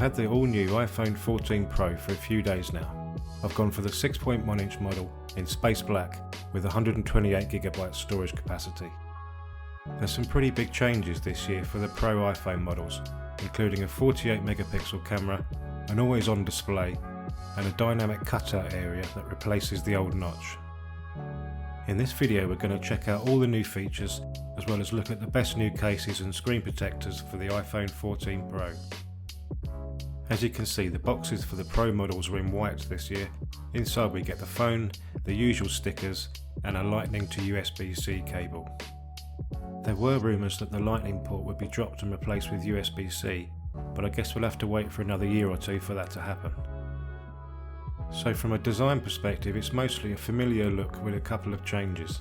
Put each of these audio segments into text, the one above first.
had the all-new iPhone 14 Pro for a few days now. I've gone for the 6.1-inch model in space black with 128GB storage capacity. There's some pretty big changes this year for the Pro iPhone models, including a 48MP camera, an always-on display, and a dynamic cutout area that replaces the old notch. In this video we're going to check out all the new features, as well as look at the best new cases and screen protectors for the iPhone 14 Pro. As you can see, the boxes for the Pro models are in white this year. Inside we get the phone, the usual stickers, and a Lightning to USB-C cable. There were rumours that the Lightning port would be dropped and replaced with USB-C, but I guess we'll have to wait for another year or two for that to happen. So from a design perspective, it's mostly a familiar look with a couple of changes.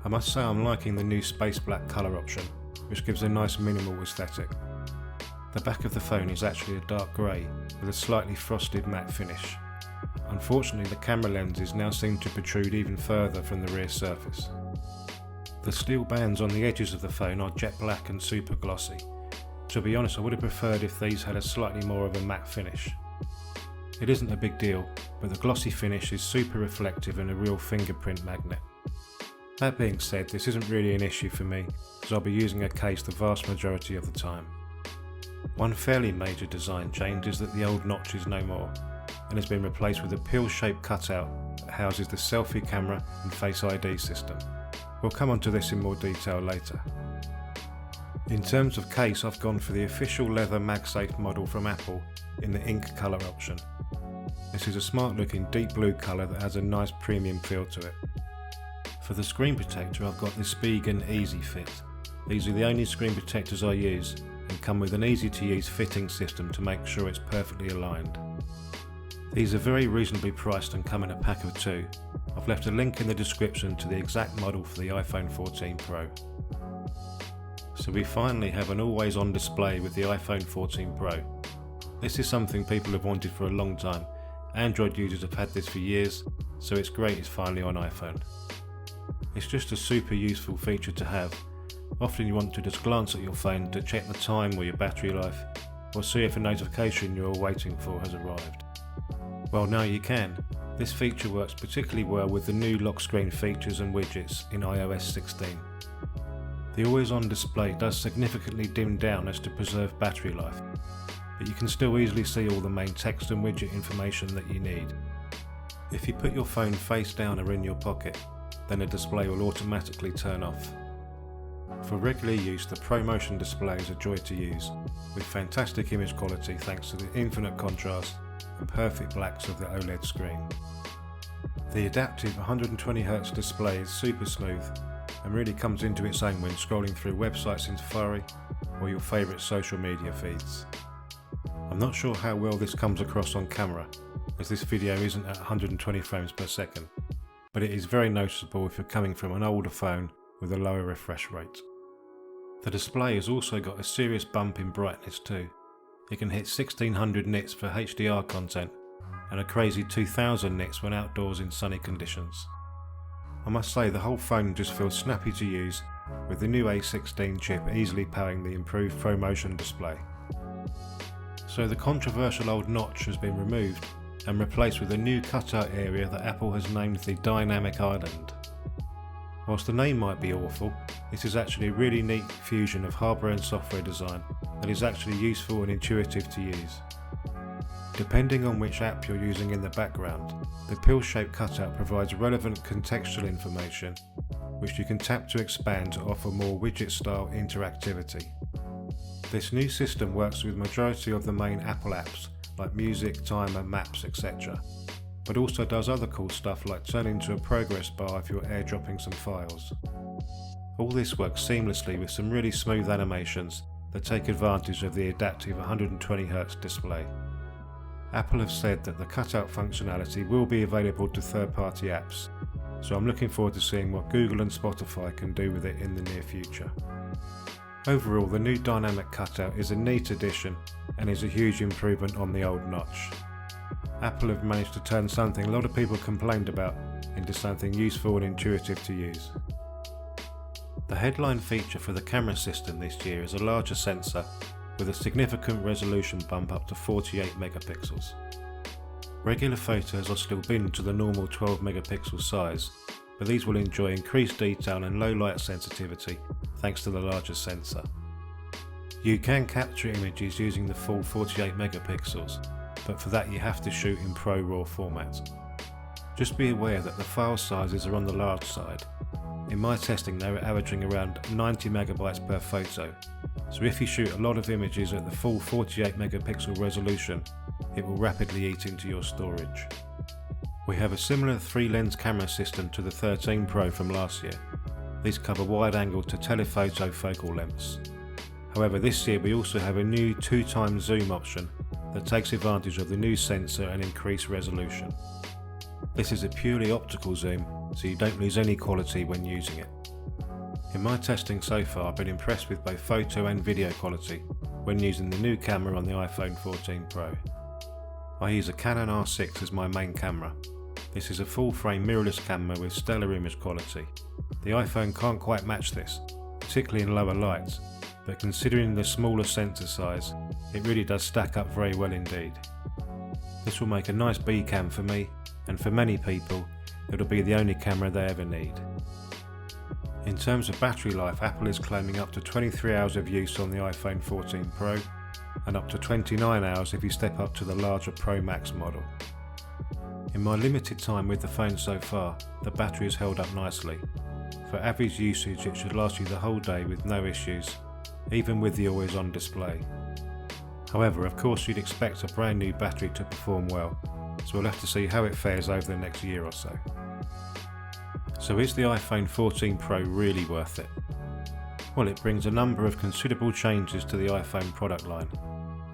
I must say I'm liking the new space black colour option, which gives a nice minimal aesthetic. The back of the phone is actually a dark grey with a slightly frosted matte finish. Unfortunately, the camera lenses now seem to protrude even further from the rear surface. The steel bands on the edges of the phone are jet black and super glossy. To be honest, I would have preferred if these had a slightly more of a matte finish. It isn't a big deal, but the glossy finish is super reflective and a real fingerprint magnet. That being said, this isn't really an issue for me, as I'll be using a case the vast majority of the time. One fairly major design change is that the old notch is no more, and has been replaced with a pill-shaped cutout that houses the selfie camera and Face ID system. We'll come onto this in more detail later. In terms of case, I've gone for the official leather MagSafe model from Apple in the ink colour option. This is a smart looking deep blue colour that has a nice premium feel to it. For the screen protector, I've got the Spigen Easy Fit. These are the only screen protectors I use and come with an easy to use fitting system to make sure it's perfectly aligned. These are very reasonably priced and come in a pack of 2. I've left a link in the description to the exact model for the iPhone 14 Pro. So we finally have an always on display with the iPhone 14 Pro. This is something people have wanted for a long time. Android users have had this for years, so it's great it's finally on iPhone. It's just a super useful feature to have. Often you want to just glance at your phone to check the time or your battery life, or see if a notification you're waiting for has arrived. Well, now you can. This feature works particularly well with the new lock screen features and widgets in iOS 16. The always-on display does significantly dim down as to preserve battery life, but you can still easily see all the main text and widget information that you need. If you put your phone face down or in your pocket, then the display will automatically turn off. For regular use, the ProMotion display is a joy to use, with fantastic image quality thanks to the infinite contrast and perfect blacks of the OLED screen. The adaptive 120Hz display is super smooth and really comes into its own when scrolling through websites in Safari or your favourite social media feeds. I'm not sure how well this comes across on camera, as this video isn't at 120 frames per second, but it is very noticeable if you're coming from an older phone with a lower refresh rate. The display has also got a serious bump in brightness too. It can hit 1600 nits for HDR content and a crazy 2000 nits when outdoors in sunny conditions. I must say the whole phone just feels snappy to use, with the new A16 chip easily powering the improved ProMotion display. So the controversial old notch has been removed and replaced with a new cutout area that Apple has named the Dynamic Island. Whilst the name might be awful, this is actually a really neat fusion of hardware and software design that is actually useful and intuitive to use. Depending on which app you're using in the background, the pill-shaped cutout provides relevant contextual information which you can tap to expand to offer more widget-style interactivity. This new system works with majority of the main Apple apps like music, timer, maps, etc. but also does other cool stuff like turn into a progress bar if you're airdropping some files. All this works seamlessly with some really smooth animations that take advantage of the adaptive 120Hz display. Apple have said that the cutout functionality will be available to third-party apps, so I'm looking forward to seeing what Google and Spotify can do with it in the near future. Overall, the new dynamic cutout is a neat addition and is a huge improvement on the old notch. Apple have managed to turn something a lot of people complained about into something useful and intuitive to use. The headline feature for the camera system this year is a larger sensor with a significant resolution bump up to 48 megapixels. Regular photos are still binned to the normal 12 megapixel size, but these will enjoy increased detail and low light sensitivity thanks to the larger sensor. You can capture images using the full 48 megapixels, but for that you have to shoot in ProRAW format. Just be aware that the file sizes are on the large side. In my testing they were averaging around 90 megabytes per photo, so if you shoot a lot of images at the full 48 megapixel resolution, it will rapidly eat into your storage. We have a similar 3-lens camera system to the 13 Pro from last year. These cover wide angle to telephoto focal lengths. However, this year we also have a new 2x zoom option that takes advantage of the new sensor and increased resolution. This is a purely optical zoom, so you don't lose any quality when using it. In my testing so far, I've been impressed with both photo and video quality when using the new camera on the iPhone 14 Pro. I use a Canon R6 as my main camera. This is a full-frame mirrorless camera with stellar image quality. The iPhone can't quite match this, particularly in lower lights, but considering the smaller sensor size, it really does stack up very well indeed. This will make a nice B cam for me, and for many people, it'll be the only camera they ever need. In terms of battery life, Apple is claiming up to 23 hours of use on the iPhone 14 Pro, and up to 29 hours if you step up to the larger Pro Max model. In my limited time with the phone so far, the battery has held up nicely. For average usage it should last you the whole day with no issues, even with the always on display. However, of course you'd expect a brand new battery to perform well, so we'll have to see how it fares over the next year or so. So is the iPhone 14 Pro really worth it? Well, it brings a number of considerable changes to the iPhone product line.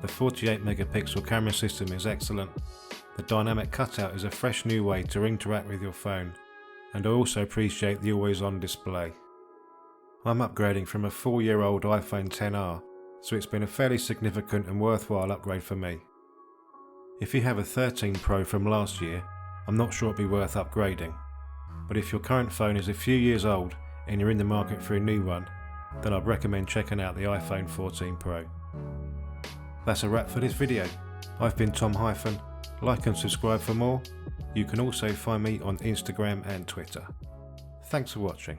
The 48 megapixel camera system is excellent, the dynamic cutout is a fresh new way to interact with your phone, and I also appreciate the always on display. I'm upgrading from a 4-year-old iPhone XR, so it's been a fairly significant and worthwhile upgrade for me. If you have a 13 Pro from last year, I'm not sure it'd be worth upgrading, but if your current phone is a few years old and you're in the market for a new one, then I'd recommend checking out the iPhone 14 Pro. That's a wrap for this video. I've been Tom Hyphen. Like and subscribe for more. You can also find me on Instagram and Twitter. Thanks for watching.